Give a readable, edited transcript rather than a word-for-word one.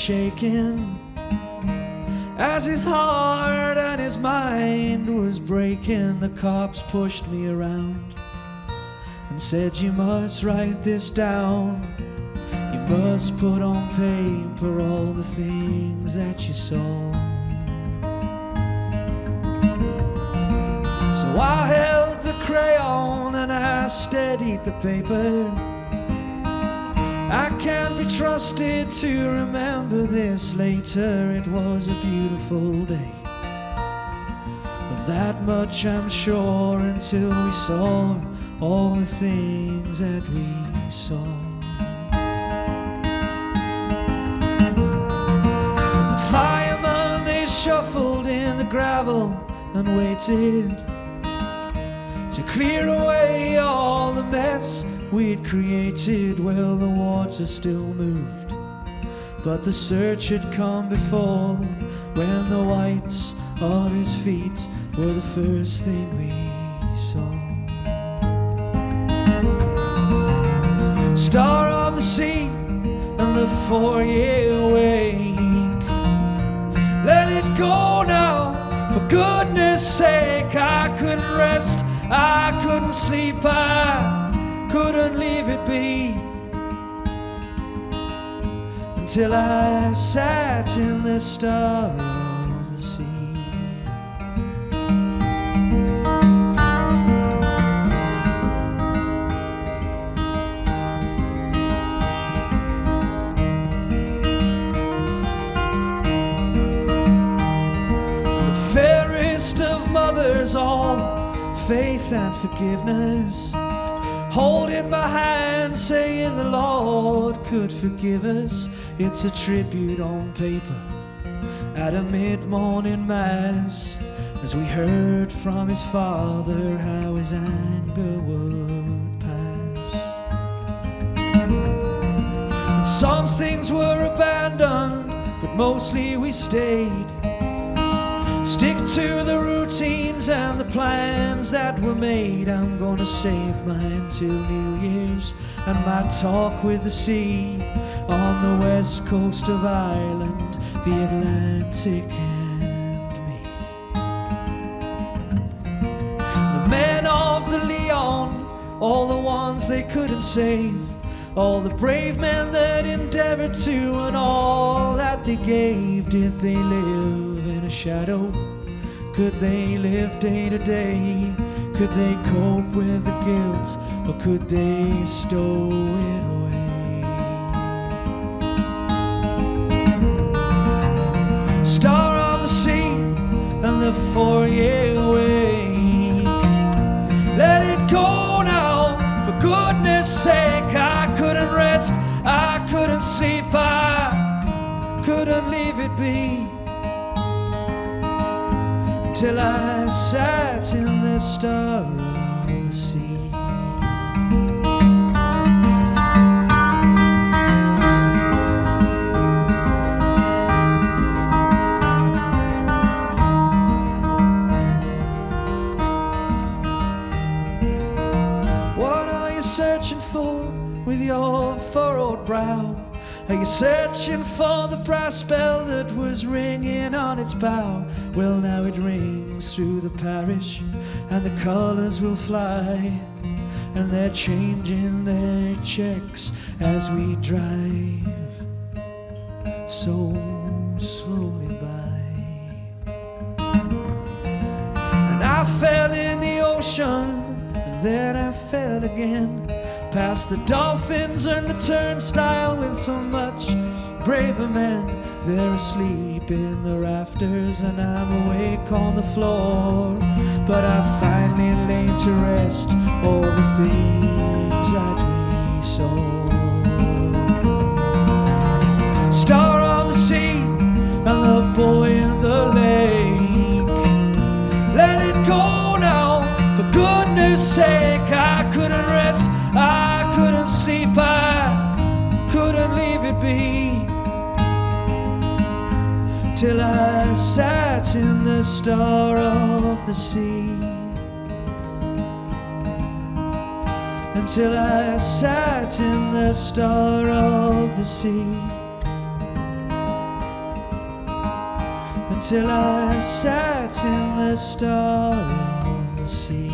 shaking as his heart and his mind was breaking. The cops pushed me around and said, you must write this down. You must put on paper all the things that you saw. So I held the crayon and I steadied the paper. I can't be trusted to remember this later. It was a beautiful day, of that much I'm sure, until we saw all the things that we saw. And the firemen, they shuffled in the gravel and waited to clear away all the mess we'd created. Well, the water still moved, but the search had come before, when the whites of his feet were the first thing we saw. Star of the sea and the four-year wake, let it go now, for goodness sake. I couldn't rest, I couldn't sleep, I couldn't leave it be, until I sat in the star of the sea. The fairest of mothers, all faith and forgiveness, holding my hand, saying the Lord could forgive us. It's a tribute on paper at a mid-morning mass, as we heard from his father how his anger would pass. And some things were abandoned, but mostly we stayed. Stick to the routines and the plans that were made. I'm gonna save mine till New Year's, and my talk with the sea on the west coast of Ireland, the Atlantic and me. The men of the Leon, all the ones they couldn't save, all the brave men that endeavored to, and all that they gave. Did they live in a shadow? Could they live day to day? Could they cope with the guilt, or could they stow it away? Star of the sea and the four-year wake, let it go now, for goodness sake. I couldn't rest, I couldn't sleep, I couldn't leave it be, till I sat in the star of the sea. What are you searching for with your furrowed brow? Are you searching for the brass bell that was ringing on its bow? Well, now it rings through the parish, and the colours will fly, and they're changing their checks as we drive so slowly by. And I fell in the ocean, and then I fell again, past the dolphins and the turnstile with so much braver men. They're asleep in the rafters and I'm awake on the floor, but I finally laid to rest all the things that we saw. Star of the sea and the boy in the lake, let it go now, for goodness sake. I couldn't rest, I couldn't sleep, I couldn't leave it be, till I sat in the star of the sea. Until I sat in the star of the sea. till I sat in the star of the sea.